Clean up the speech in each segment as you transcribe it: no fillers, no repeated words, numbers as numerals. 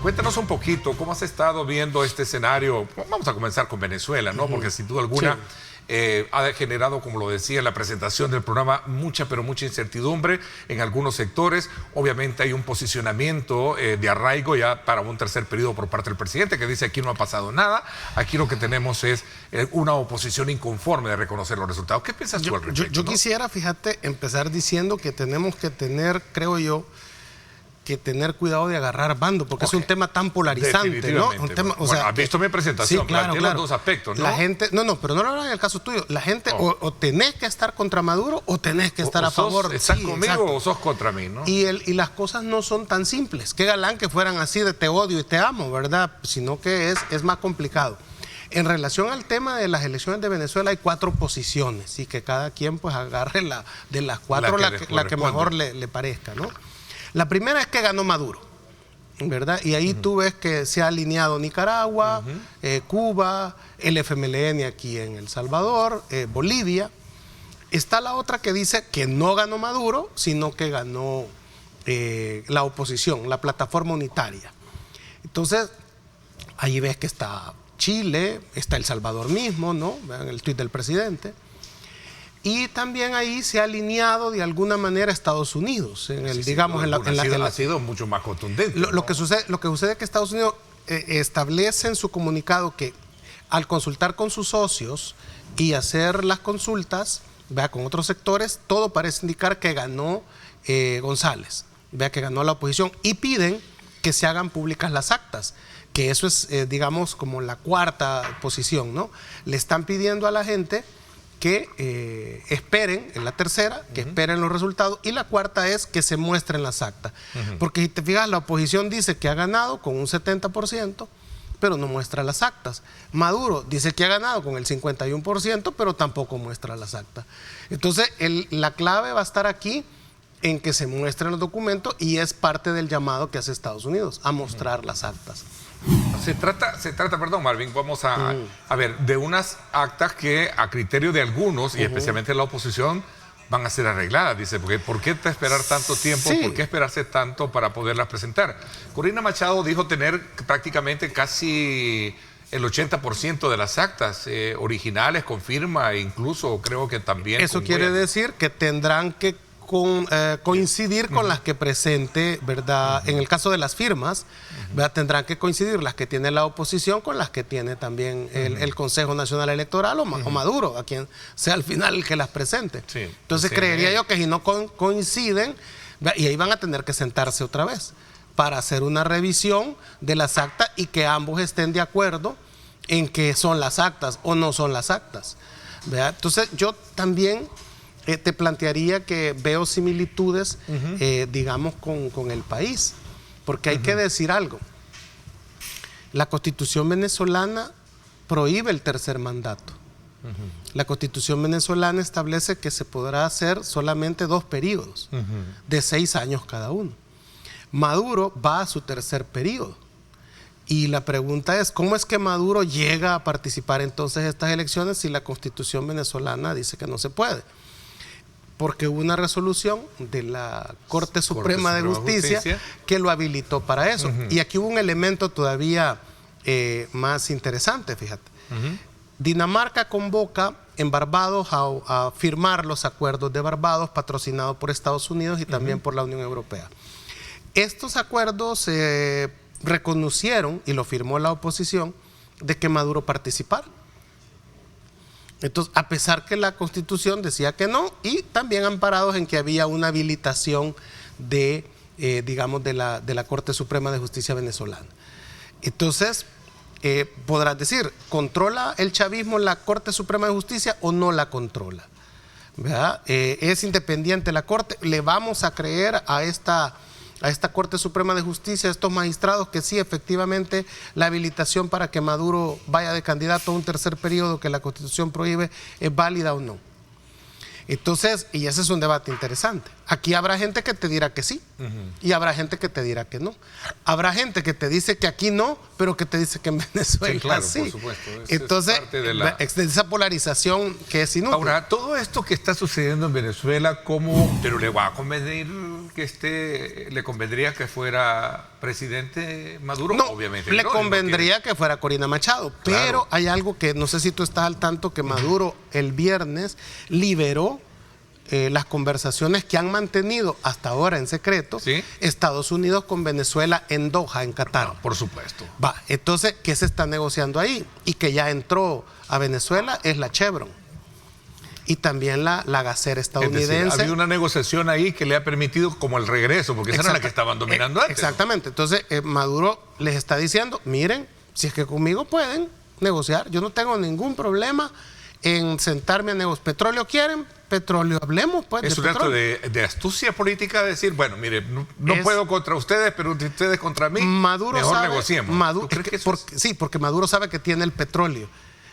Cuéntanos un poquito, ¿cómo has estado viendo este escenario? Vamos a comenzar con Venezuela, ¿no? Porque sin duda alguna ha generado, como lo decía en la presentación del programa, mucha incertidumbre en algunos sectores. Obviamente hay un posicionamiento de arraigo ya para un tercer periodo por parte del presidente, que dice aquí no ha pasado nada, aquí lo que tenemos es una oposición inconforme de reconocer los resultados. ¿Qué piensas tú al respecto? Yo quisiera, fíjate, empezar diciendo que tenemos que tener, creo yo, que tener cuidado de agarrar bando, porque es un tema tan polarizante, ¿no? Un tema, o sea, has visto mi presentación, sí, claro. los dos aspectos, ¿no? La gente, pero no lo hagan en el caso tuyo. La gente o tenés que estar contra Maduro o tenés que estar a favor. ¿Estás conmigo o sos contra mí, no? Y las cosas no son tan simples. Qué galán que fueran así de te odio y te amo, ¿verdad? Sino que es más complicado. En relación al tema de las elecciones de Venezuela hay 4 posiciones y que cada quien pues agarre de las 4 la que mejor le parezca, ¿no? La primera es que ganó Maduro, ¿verdad? Y ahí tú ves que se ha alineado Nicaragua, Cuba, el FMLN aquí en El Salvador, Bolivia. Está la otra que dice que no ganó Maduro, sino que ganó la oposición, la plataforma unitaria. Entonces, ahí ves que está Chile, está El Salvador mismo, ¿no? Vean el tuit del presidente. Y también ahí se ha alineado de alguna manera Estados Unidos, ha sido mucho más contundente. Lo que sucede es que Estados Unidos establece en su comunicado que al consultar con sus socios y hacer las consultas, vea, con otros sectores, todo parece indicar que ganó González, vea, que ganó la oposición, y piden que se hagan públicas las actas, que eso es, digamos, como la cuarta posición, ¿no? Le están pidiendo a la gente que esperen, en la tercera, que esperen los resultados, y la cuarta es que se muestren las actas. Porque si te fijas, la oposición dice que ha ganado con un 70%, pero no muestra las actas. Maduro dice que ha ganado con el 51%, pero tampoco muestra las actas. Entonces, la clave va a estar aquí en que se muestren los documentos, y es parte del llamado que hace Estados Unidos, a mostrar las actas. Se trata, perdón, Marvin, vamos a ver, de unas actas que a criterio de algunos, y especialmente la oposición, van a ser arregladas. Dice, ¿por qué esperar tanto tiempo? Sí. ¿Por qué esperarse tanto para poderlas presentar? Corina Machado dijo tener prácticamente casi el 80% de las actas originales, con firma, e incluso creo que también... Eso quiere decir que tendrán que coincidir con las que presente, ¿verdad? En el caso de las firmas, ¿verdad? Tendrán que coincidir las que tiene la oposición con las que tiene también el Consejo Nacional Electoral o Maduro, a quien sea al final el que las presente. Sí. Entonces creería yo que si no coinciden, ¿verdad? Y ahí van a tener que sentarse otra vez para hacer una revisión de las actas y que ambos estén de acuerdo en que son las actas o no son las actas, ¿verdad? Entonces yo también te plantearía que veo similitudes, digamos, con el país, porque hay que decir algo. La Constitución venezolana prohíbe el tercer mandato. La Constitución venezolana establece que se podrá hacer solamente 2 periodos, de 6 años cada uno. Maduro va a su tercer periodo. Y la pregunta es, ¿cómo es que Maduro llega a participar entonces en estas elecciones si la Constitución venezolana dice que no se puede? Porque hubo una resolución de la Corte Suprema de Justicia que lo habilitó para eso. Y aquí hubo un elemento todavía más interesante, fíjate. Dinamarca convoca en Barbados a firmar los acuerdos de Barbados, patrocinados por Estados Unidos y también por la Unión Europea. Estos acuerdos reconocieron, y lo firmó la oposición, de que Maduro participara. Entonces, a pesar que la Constitución decía que no, y también amparados en que había una habilitación de, digamos, de la Corte Suprema de Justicia venezolana. Entonces, podrás decir, ¿controla el chavismo la Corte Suprema de Justicia o no la controla? ¿Verdad? ¿Es independiente la Corte? ¿Le vamos a creer a esta Corte Suprema de Justicia, a estos magistrados, que sí, efectivamente, la habilitación para que Maduro vaya de candidato a un tercer periodo que la Constitución prohíbe es válida o no? Entonces, y ese es un debate interesante. Aquí habrá gente que te dirá que sí y habrá gente que te dirá que no. Habrá gente que te dice que aquí no, pero que te dice que en Venezuela sí. Claro, sí. por supuesto. Entonces, es parte de esa polarización que es inútil. Ahora, todo esto que está sucediendo en Venezuela, ¿cómo? Pero le va a convenir que le convendría que fuera presidente Maduro, no, obviamente. Le convendría que fuera Corina Machado, claro. Pero hay algo que no sé si tú estás al tanto, que Maduro el viernes liberó las conversaciones que han mantenido hasta ahora en secreto, ¿sí?, Estados Unidos con Venezuela en Doha, en Qatar. No, por supuesto. Entonces, ¿qué se está negociando ahí? Y que ya entró a Venezuela es la Chevron. Y también la gasera estadounidense. Es decir, había una negociación ahí que le ha permitido como el regreso, porque esa era la que estaban dominando antes. Exactamente. Entonces, Maduro les está diciendo, miren, si es que conmigo pueden negociar, yo no tengo ningún problema en sentarme a negociar. ¿Petróleo quieren? Petróleo, hablemos pues. Es un acto de astucia política decir, bueno, mire, no puedo contra ustedes, pero ustedes contra mí, Maduro mejor sabe, negociemos. ¿Tú crees que eso sí, porque Maduro sabe que tiene el petróleo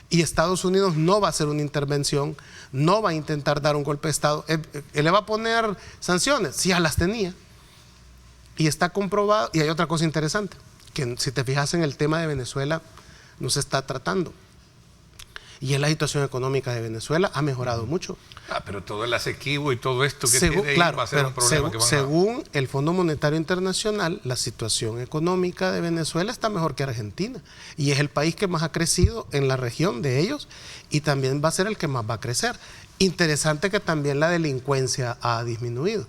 y Estados Unidos no va a hacer una intervención, no va a intentar dar un golpe de Estado. Él le va a poner sanciones, sí, ya las tenía. Y está comprobado. Y hay otra cosa interesante, que si te fijas en el tema de Venezuela, no se está tratando. Y es la situación económica de Venezuela, ha mejorado mucho. Pero todo el asequivo y todo esto que tiene ahí va a ser un problema que van según el Fondo Monetario Internacional, la situación económica de Venezuela está mejor que Argentina. Y es el país que más ha crecido en la región de ellos y también va a ser el que más va a crecer. Interesante que también la delincuencia ha disminuido.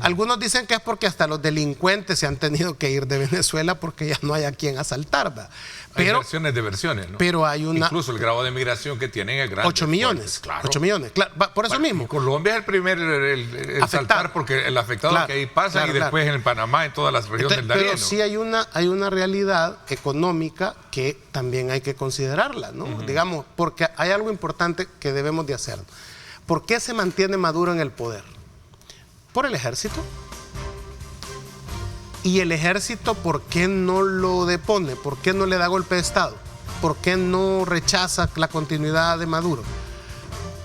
Algunos dicen que es porque hasta los delincuentes se han tenido que ir de Venezuela porque ya no hay a quien asaltar. Hay versiones de versiones, ¿no? Pero hay una... Incluso el grado de migración que tienen es grande. 8 millones. Claro. 8 millones. Claro, por eso mismo. Colombia es el primer el saltar porque el afectado que ahí pasa y después en Panamá, en todas las regiones del Darién. Pero sí hay una realidad económica que también hay que considerarla, ¿no? Digamos, porque hay algo importante que debemos de hacer. ¿Por qué se mantiene Maduro en el poder? Por el ejército. Y el ejército, ¿por qué no lo depone? ¿Por qué no le da golpe de Estado? ¿Por qué no rechaza la continuidad de Maduro?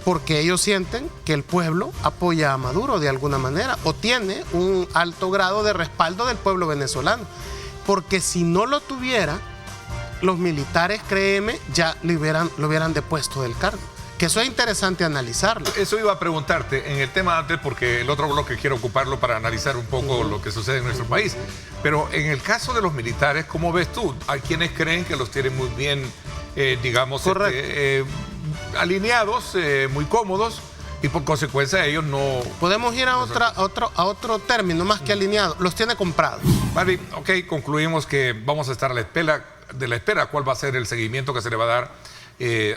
Porque ellos sienten que el pueblo apoya a Maduro de alguna manera o tiene un alto grado de respaldo del pueblo venezolano. Porque si no lo tuviera, los militares, créeme, ya lo hubieran depuesto del cargo. Que eso es interesante analizarlo. Eso iba a preguntarte en el tema antes, porque el otro bloque quiero ocuparlo para analizar un poco lo que sucede en nuestro país. Pero en el caso de los militares, ¿cómo ves tú? Hay quienes creen que los tienen muy bien, digamos, alineados, muy cómodos, y por consecuencia ellos no... Podemos ir a otro término más que alineado. Los tiene comprados. Vale, ok, concluimos que vamos a estar a la espera cuál va a ser el seguimiento que se le va a dar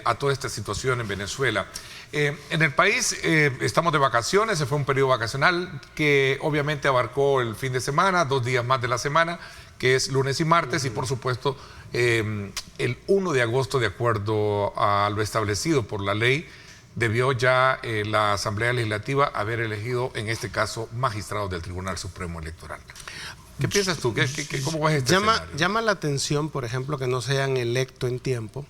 a toda esta situación en Venezuela. En el país estamos de vacaciones, se fue un periodo vacacional que obviamente abarcó el fin de semana, 2 días más de la semana, que es lunes y martes, y por supuesto el 1 de agosto, de acuerdo a lo establecido por la ley, debió ya la Asamblea Legislativa haber elegido, en este caso, magistrados del Tribunal Supremo Electoral. ¿Qué piensas tú? ¿Cómo ves este escenario? Llama la atención, por ejemplo, que no se hayan electo en tiempo,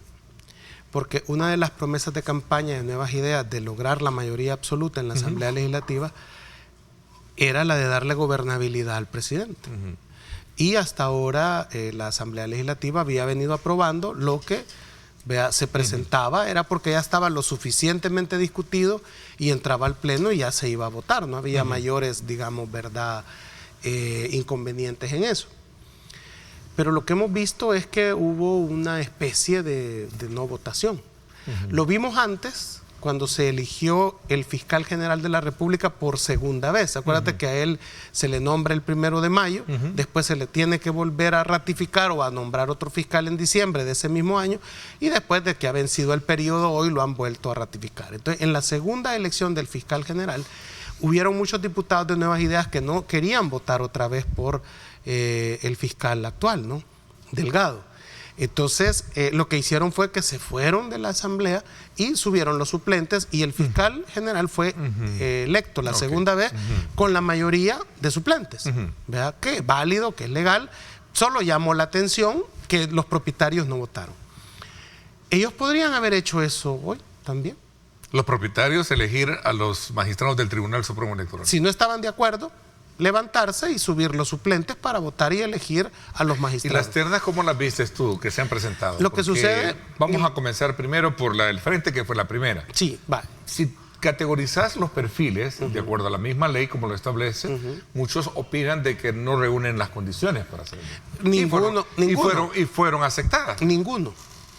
porque una de las promesas de campaña de Nuevas Ideas de lograr la mayoría absoluta en la Asamblea Legislativa era la de darle gobernabilidad al presidente. Y hasta ahora la Asamblea Legislativa había venido aprobando lo que se presentaba, era porque ya estaba lo suficientemente discutido y entraba al Pleno y ya se iba a votar. No había mayores, digamos, inconvenientes en eso. Pero lo que hemos visto es que hubo una especie de no votación. Lo vimos antes, cuando se eligió el fiscal general de la República por segunda vez. Acuérdate que a él se le nombra el 1 de mayo, después se le tiene que volver a ratificar o a nombrar otro fiscal en diciembre de ese mismo año, y después de que ha vencido el periodo, hoy lo han vuelto a ratificar. Entonces, en la segunda elección del fiscal general, hubieron muchos diputados de Nuevas Ideas que no querían votar otra vez por el fiscal actual, ¿no? Delgado. Entonces, lo que hicieron fue que se fueron de la Asamblea y subieron los suplentes, y el fiscal general fue electo la segunda vez con la mayoría de suplentes. ¿Verdad? Que es válido, que es legal. Solo llamó la atención que los propietarios no votaron. Ellos podrían haber hecho eso hoy también. Los propietarios elegir a los magistrados del Tribunal Supremo Electoral. Si no estaban de acuerdo, levantarse y subir los suplentes para votar y elegir a los ¿Y magistrados. las ternas cómo las vistes tú, que se han presentado? Lo que sucede... Vamos a comenzar primero por la del frente, que fue la primera. Sí, va. Si categorizas los perfiles, de acuerdo a la misma ley como lo establece, muchos opinan de que no reúnen las condiciones para hacerlo. Ninguno. Y fueron aceptadas. Ninguno.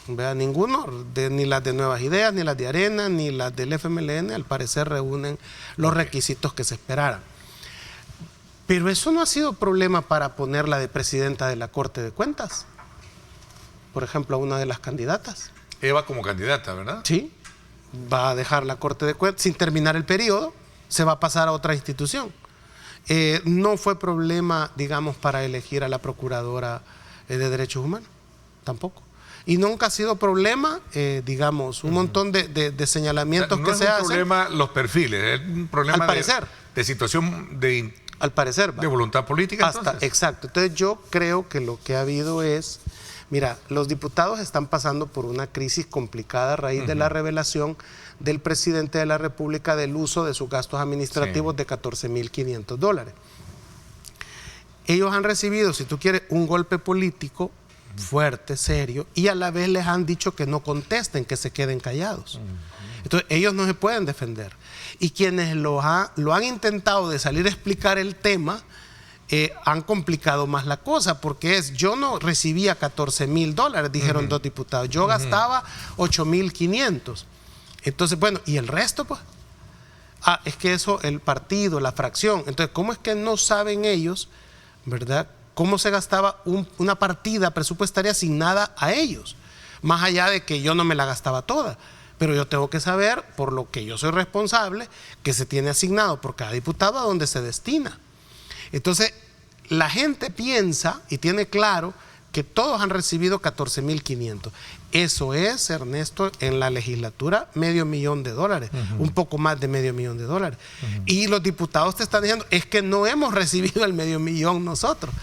Vea, ninguno, ni las de Nuevas Ideas, ni las de Arena, ni las del FMLN, al parecer reúnen los requisitos que se esperaran. Pero eso no ha sido problema para ponerla de presidenta de la Corte de Cuentas. Por ejemplo, a una de las candidatas. Eva como candidata, ¿verdad? Sí. Va a dejar la Corte de Cuentas sin terminar el periodo, se va a pasar a otra institución. No fue problema, digamos, para elegir a la Procuradora de Derechos Humanos, tampoco. Y nunca ha sido problema, digamos, un montón de señalamientos que se hacen. No es un problema los perfiles, es un problema al parecer, de situación de... Al parecer, de voluntad política. Exacto. Entonces yo creo que lo que ha habido es, mira, los diputados están pasando por una crisis complicada a raíz de la revelación del presidente de la República del uso de sus gastos administrativos de $14,500. Ellos han recibido, si tú quieres, un golpe político fuerte, serio, y a la vez les han dicho que no contesten, que se queden callados. Entonces ellos no se pueden defender. Y quienes lo han intentado de salir a explicar el tema, han complicado más la cosa, porque yo no recibía $14,000, dijeron dos diputados, yo gastaba $8,500. Entonces, bueno, ¿y el resto pues? Es que eso, el partido, la fracción. Entonces, ¿cómo es que no saben ellos, verdad, cómo se gastaba una partida presupuestaria asignada a ellos? Más allá de que yo no me la gastaba toda. Pero yo tengo que saber, por lo que yo soy responsable, que se tiene asignado por cada diputado a dónde se destina. Entonces, la gente piensa y tiene claro que todos han recibido $14,500. Eso es, Ernesto, en la legislatura, $500,000, un poco más de $500,000. Y los diputados te están diciendo, es que no hemos recibido el $500,000 nosotros,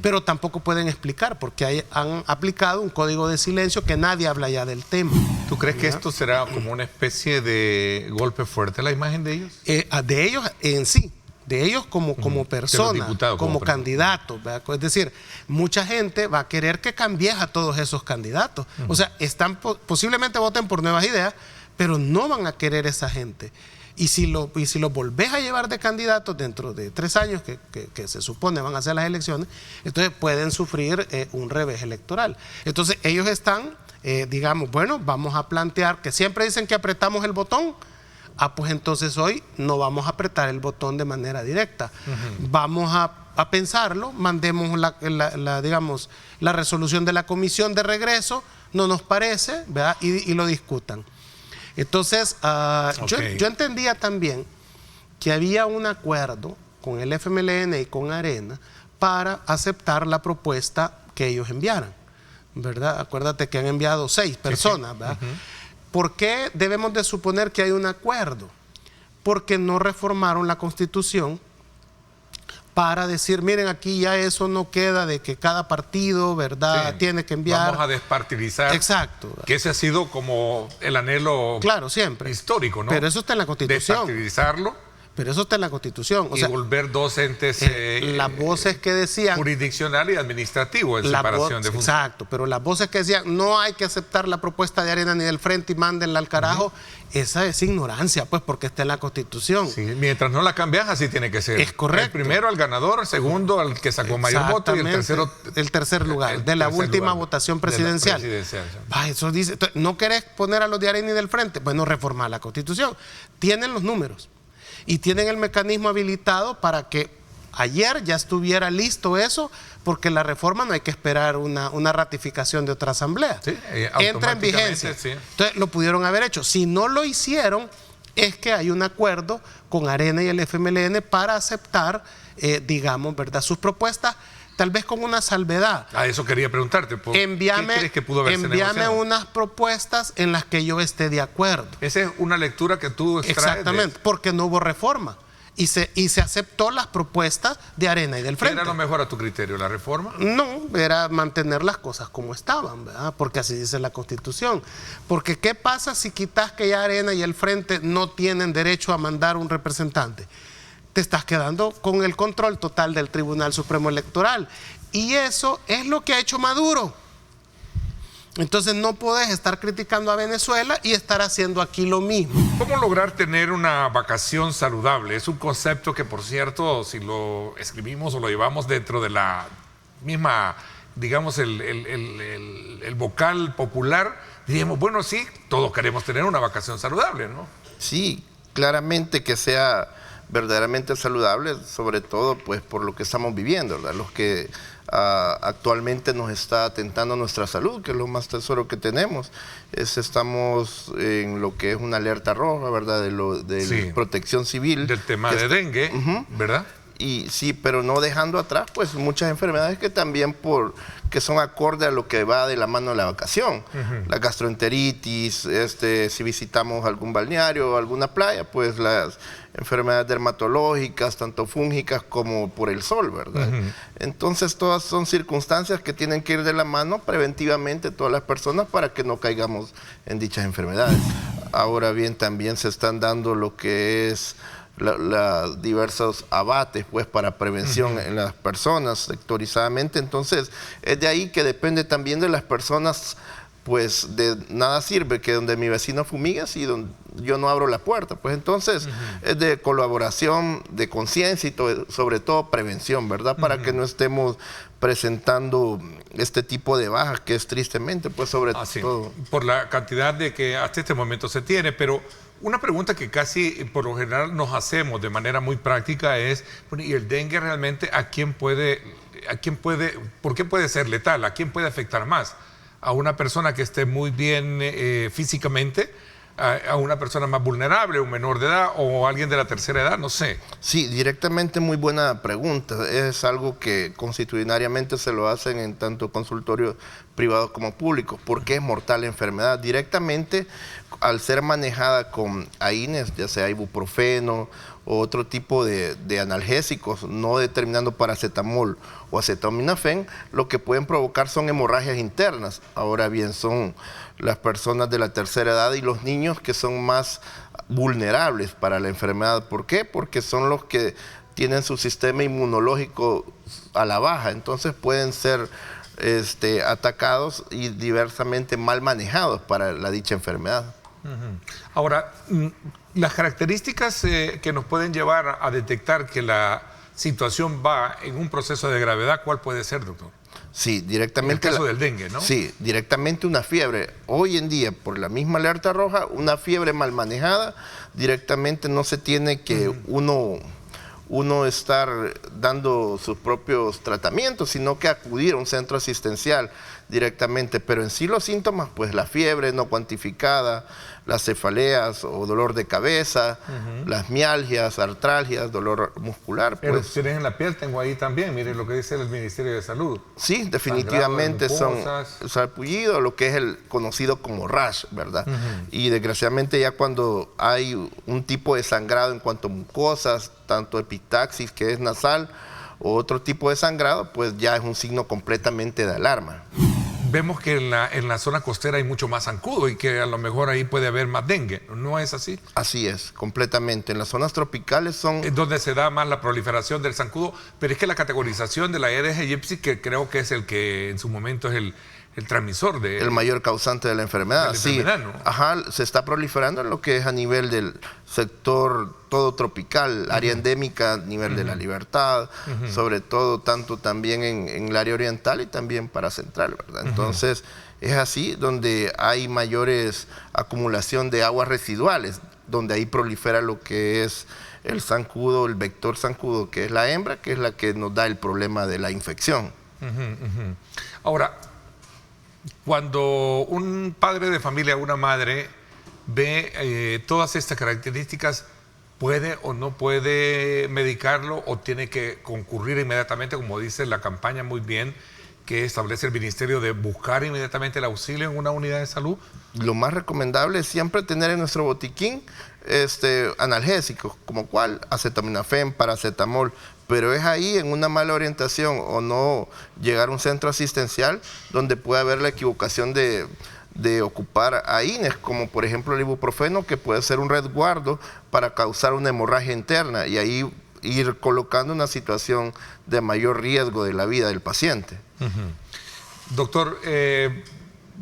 pero tampoco pueden explicar, porque han aplicado un código de silencio que nadie habla ya del tema. ¿Tú crees que esto será como una especie de golpe fuerte a la imagen de ellos? De ellos en sí. De ellos como personas, como candidatos, ¿verdad? Es decir, mucha gente va a querer que cambies a todos esos candidatos. O sea, posiblemente voten por Nuevas Ideas, pero no van a querer esa gente. Y si lo volvés a llevar de candidatos dentro de 3 años, que se supone van a hacer las elecciones, entonces pueden sufrir un revés electoral. Entonces ellos están, digamos, bueno, vamos a plantear, que siempre dicen que apretamos el botón. Pues entonces hoy no vamos a apretar el botón de manera directa. Vamos a pensarlo, mandemos digamos, la resolución de la comisión de regreso, no nos parece, ¿verdad? Y lo discutan. Entonces, yo entendía también que había un acuerdo con el FMLN y con Arena para aceptar la propuesta que ellos enviaran, ¿verdad? Acuérdate que han enviado 6 personas, ¿verdad? ¿Por qué debemos de suponer que hay un acuerdo? Porque no reformaron la Constitución para decir, miren, aquí ya eso no queda de que cada partido, ¿verdad?, tiene que enviar. Vamos a despartidizar. Exacto. Que ese ha sido como el anhelo, claro, siempre histórico, ¿no? Pero eso está en la Constitución. Despartidizarlo. Pero eso está en la Constitución. Y volver 2 entes las voces que decían jurisdiccional y administrativo en separación de funciones. Exacto, pero las voces que decían no hay que aceptar la propuesta de Arena ni del Frente y mándenla al carajo, esa es ignorancia, pues, porque está en la Constitución. Sí, mientras no la cambias, así tiene que ser. Es correcto. El primero al ganador, el segundo al que sacó mayor voto y el tercero... El tercer lugar, de la última votación presidencial. Eso dice, ¿no querés poner a los de Arena y del Frente? Bueno, reformar la Constitución. Tienen los números. Y tienen el mecanismo habilitado para que ayer ya estuviera listo eso, porque la reforma no hay que esperar una ratificación de otra asamblea. Sí, entra en vigencia. Sí. Entonces lo pudieron haber hecho. Si no lo hicieron, es que hay un acuerdo con Arena y el FMLN para aceptar, digamos, ¿verdad?, sus propuestas, tal vez con una salvedad. Eso quería preguntarte. ¿Qué crees que pudo haberse negociado? Envíame unas propuestas en las que yo esté de acuerdo. Esa es una lectura que tú extraes. Exactamente, porque no hubo reforma. y se aceptó las propuestas de Arena y del Frente. ¿Era lo mejor a tu criterio, la reforma? No, era mantener las cosas como estaban, ¿verdad? Porque así dice la Constitución. Porque ¿qué pasa si quitas que ya Arena y el Frente no tienen derecho a mandar un representante? Te estás quedando con el control total del Tribunal Supremo Electoral. Y eso es lo que ha hecho Maduro. Entonces no podés estar criticando a Venezuela y estar haciendo aquí lo mismo. ¿Cómo lograr tener una vacación saludable? Es un concepto que, por cierto, si lo escribimos o lo llevamos dentro de la misma, digamos, el vocal popular, diríamos, bueno, sí, todos queremos tener una vacación saludable, ¿no? Sí, claramente que sea verdaderamente saludable, sobre todo pues por lo que estamos viviendo, ¿verdad? Los que actualmente nos está atentando nuestra salud, que es lo más tesoro que tenemos. Estamos en lo que es una alerta roja, ¿verdad? De Sí. protección civil. Del tema de dengue, ¿verdad? Y sí, pero no dejando atrás pues muchas enfermedades que también que son acorde a lo que va de la mano de la vacación. La gastroenteritis, si visitamos algún balneario o alguna playa, pues las enfermedades dermatológicas, tanto fúngicas como por el sol, ¿verdad? Entonces todas son circunstancias que tienen que ir de la mano preventivamente todas las personas para que no caigamos en dichas enfermedades. Ahora bien, también se están dando lo que es diversos abates pues para prevención en las personas sectorizadamente. Entonces es de ahí que depende también de las personas, pues de nada sirve que donde mi vecino fumiga si donde yo no abro la puerta. Pues entonces es de colaboración, de conciencia y sobre todo prevención, ¿verdad? Para que no estemos presentando este tipo de bajas que es tristemente pues sobre todo por la cantidad de que hasta este momento se tiene. Pero una pregunta que casi por lo general nos hacemos de manera muy práctica es, bueno, ¿y el dengue realmente por qué puede ser letal? ¿A quién puede afectar más? ¿A una persona que esté muy bien físicamente? ¿A una persona más vulnerable, un menor de edad o alguien de la tercera edad? No sé. Sí, directamente muy buena pregunta. Es algo que constitucionalmente se lo hacen en tanto consultorios privados como públicos. ¿Por qué es mortal la enfermedad? Directamente, al ser manejada con AINES, ya sea ibuprofeno o otro tipo de analgésicos, no determinando paracetamol o acetaminofén, lo que pueden provocar son hemorragias internas. Ahora bien, son las personas de la tercera edad y los niños que son más vulnerables para la enfermedad. ¿Por qué? Porque son los que tienen su sistema inmunológico a la baja, entonces pueden ser atacados y diversamente mal manejados para la dicha enfermedad. Ahora, las características que nos pueden llevar a detectar que la situación va en un proceso de gravedad, ¿cuál puede ser, doctor? Sí, directamente. En el caso del dengue, ¿no? Sí, directamente una fiebre. Hoy en día, por la misma alerta roja, una fiebre mal manejada, directamente no se tiene que uno estar dando sus propios tratamientos, sino que acudir a un centro asistencial directamente. Pero en sí los síntomas, pues la fiebre no cuantificada, las cefaleas o dolor de cabeza, las mialgias, artralgias, dolor muscular. Pues, erupciones en la piel tengo ahí también, miren lo que dice el Ministerio de Salud. Sí, definitivamente son sarpullido, lo que es el conocido como rash, ¿verdad? Y desgraciadamente ya cuando hay un tipo de sangrado en cuanto a mucosas, tanto epistaxis, que es nasal, o otro tipo de sangrado, pues ya es un signo completamente de alarma. Vemos que en la zona costera hay mucho más zancudo y que a lo mejor ahí puede haber más dengue, ¿no es así? Así es, completamente. En las zonas tropicales son... Es donde se da más la proliferación del zancudo, pero es que la categorización de la Aedes aegypti, que creo que es el que en su momento es el transmisor de... El mayor causante de la enfermedad, sí. ¿No? Ajá, se está proliferando en lo que es a nivel del sector todo tropical, área endémica a nivel de la Libertad, sobre todo tanto también en el área oriental y también para central, ¿verdad? Entonces, es así donde hay mayores acumulación de aguas residuales, donde ahí prolifera lo que es el zancudo, el vector zancudo, que es la hembra, que es la que nos da el problema de la infección. Ahora, cuando un padre de familia, una madre, ve todas estas características, ¿puede o no puede medicarlo o tiene que concurrir inmediatamente, como dice la campaña muy bien, que establece el ministerio de buscar inmediatamente el auxilio en una unidad de salud? Lo más recomendable es siempre tener en nuestro botiquín analgésicos, como cuál, acetaminofén, paracetamol, pero es ahí en una mala orientación o no llegar a un centro asistencial donde puede haber la equivocación de ocupar AINES, como por ejemplo el ibuprofeno, que puede ser un resguardo para causar una hemorragia interna y ahí ir colocando una situación de mayor riesgo de la vida del paciente. Doctor,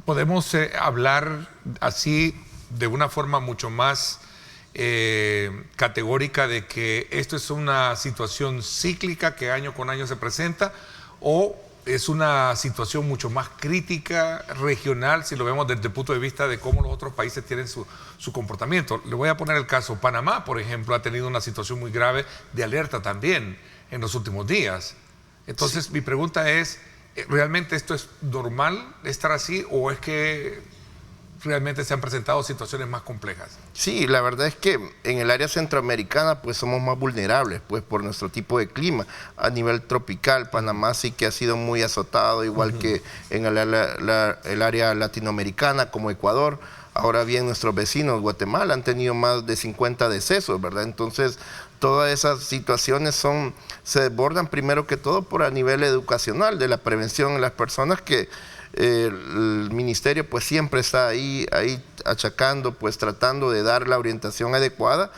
podemos hablar así de una forma mucho más categórica de que esto es una situación cíclica que año con año se presenta, o es una situación mucho más crítica, regional, si lo vemos desde el punto de vista de cómo los otros países tienen su comportamiento. Le voy a poner el caso. Panamá, por ejemplo, ha tenido una situación muy grave de alerta también en los últimos días. Entonces, mi pregunta es, ¿realmente esto es normal estar así o es que realmente se han presentado situaciones más complejas? Sí, la verdad es que en el área centroamericana pues somos más vulnerables pues por nuestro tipo de clima. A nivel tropical, Panamá sí que ha sido muy azotado, igual que en el área latinoamericana como Ecuador. Ahora bien, nuestros vecinos, Guatemala, han tenido más de 50 decesos, ¿verdad? Entonces, todas esas situaciones se desbordan primero que todo por a nivel educacional, de la prevención en las personas que el ministerio pues siempre está ahí achacando, pues tratando de dar la orientación adecuada,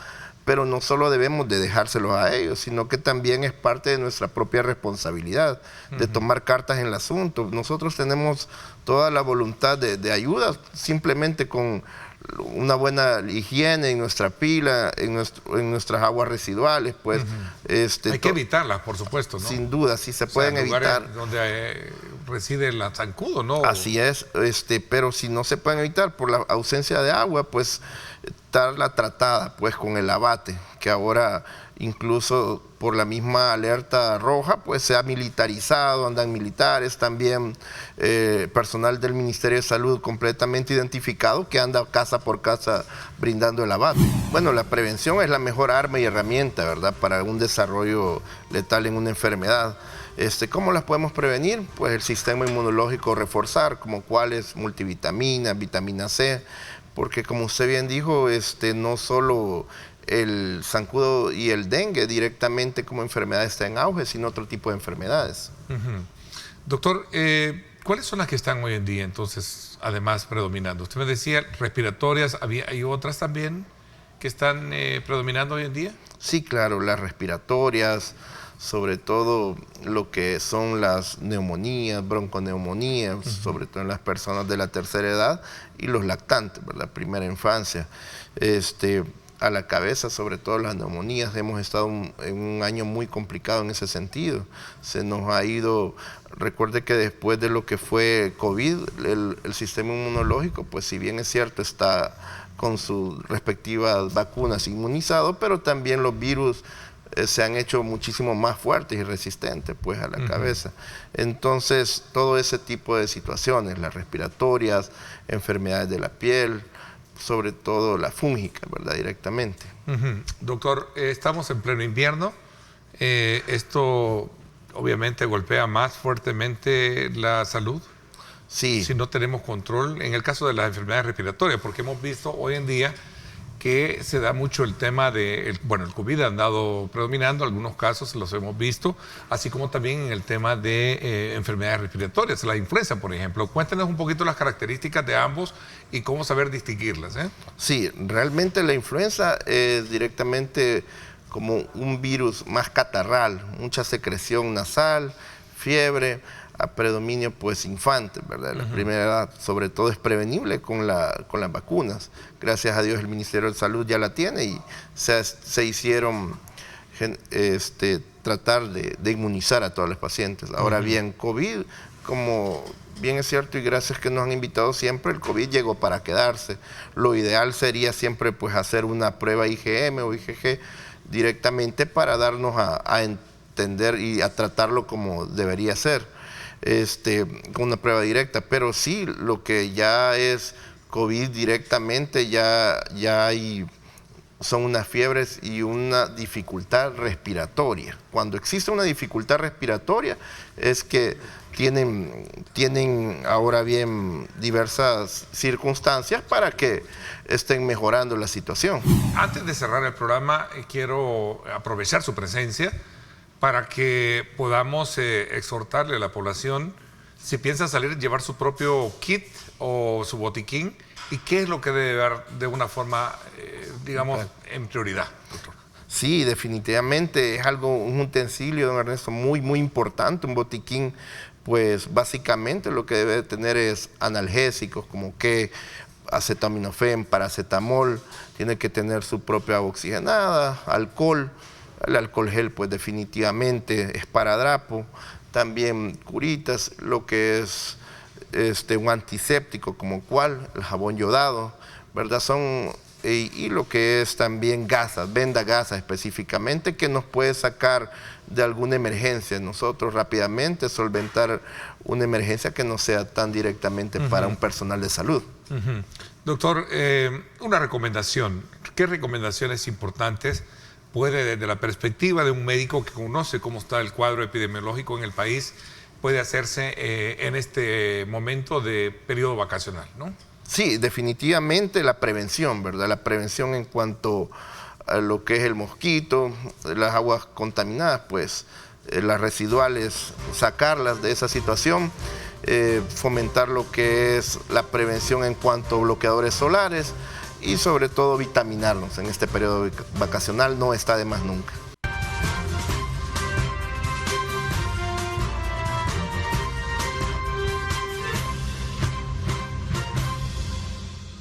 pero no solo debemos de dejárselos a ellos, sino que también es parte de nuestra propia responsabilidad de tomar cartas en el asunto. Nosotros tenemos toda la voluntad de ayuda, simplemente con una buena higiene en nuestra pila, en nuestras aguas residuales, pues. Hay que evitarlas, por supuesto, ¿no? Sin duda, sí se pueden evitar. Donde reside el zancudo, ¿no? Así es, pero si no se pueden evitar por la ausencia de agua, pues estarla tratada, pues con el abate, que ahora incluso por la misma alerta roja, pues se ha militarizado, andan militares, también personal del Ministerio de Salud completamente identificado que anda casa por casa brindando el abate. Bueno, la prevención es la mejor arma y herramienta, ¿verdad?, para un desarrollo letal en una enfermedad. ¿Cómo las podemos prevenir? Pues el sistema inmunológico reforzar, como cuáles, multivitaminas, vitamina C, porque como usted bien dijo, no solo el zancudo y el dengue directamente como enfermedad está en auge, sino otro tipo de enfermedades. Doctor, ¿cuáles son las que están hoy en día entonces, además, predominando? Usted me decía respiratorias, ¿hay otras también que están predominando hoy en día? Sí, claro, las respiratorias, sobre todo lo que son las neumonías, bronconeumonías, sobre todo en las personas de la tercera edad y los lactantes, la primera infancia. A la cabeza, sobre todo las neumonías, hemos estado en un año muy complicado en ese sentido. Se nos ha ido, recuerde que después de lo que fue COVID, el sistema inmunológico, pues si bien es cierto, está con sus respectivas vacunas inmunizado, pero también los virus se han hecho muchísimo más fuertes y resistentes pues a la cabeza. Entonces, todo ese tipo de situaciones, las respiratorias, enfermedades de la piel, sobre todo la fúngica, ¿verdad?, directamente. Doctor, estamos en pleno invierno. Esto obviamente golpea más fuertemente la salud. Sí. Si no tenemos control, en el caso de las enfermedades respiratorias, porque hemos visto hoy en día que se da mucho el tema de, el COVID ha andado predominando, algunos casos los hemos visto, así como también en el tema de enfermedades respiratorias, la influenza, por ejemplo. Cuéntenos un poquito las características de ambos y cómo saber distinguirlas. Sí, realmente la influenza es directamente como un virus más catarral, mucha secreción nasal, fiebre, a predominio pues infante, ¿verdad? La primera edad, sobre todo es prevenible con las vacunas. Gracias a Dios el Ministerio de Salud ya la tiene y se hicieron tratar de inmunizar a todos los pacientes. Ahora bien, COVID, como bien es cierto y gracias que nos han invitado siempre, el COVID llegó para quedarse. Lo ideal sería siempre pues hacer una prueba IgM o IgG directamente para darnos a entender y a tratarlo como debería ser. Con una prueba directa, pero sí, lo que ya es COVID directamente, ya hay son unas fiebres y una dificultad respiratoria. Cuando existe una dificultad respiratoria es que tienen ahora bien diversas circunstancias para que estén mejorando la situación. Antes de cerrar el programa, quiero aprovechar su presencia para que podamos exhortarle a la población, si piensa salir, llevar su propio kit o su botiquín, y qué es lo que debe ver de una forma, digamos, en prioridad, doctor. Sí, definitivamente es un utensilio, don Ernesto, muy, muy importante. Un botiquín, pues básicamente lo que debe tener es analgésicos como que acetaminofén, paracetamol, tiene que tener su propia agua oxigenada, alcohol. El alcohol gel, pues definitivamente esparadrapo, también curitas, lo que es un antiséptico como cual, el jabón yodado, ¿verdad? Y lo que es también gasas, venda gasa específicamente, que nos puede sacar de alguna emergencia. Nosotros rápidamente solventar una emergencia que no sea tan directamente para un personal de salud. Doctor, una recomendación. ¿Qué recomendaciones importantes puede, desde la perspectiva de un médico que conoce cómo está el cuadro epidemiológico en el país, puede hacerse en este momento de periodo vacacional, ¿no? Sí, definitivamente la prevención, ¿verdad? La prevención en cuanto a lo que es el mosquito, las aguas contaminadas, pues las residuales, sacarlas de esa situación, fomentar lo que es la prevención en cuanto a bloqueadores solares y sobre todo vitaminarnos en este periodo vacacional, no está de más nunca.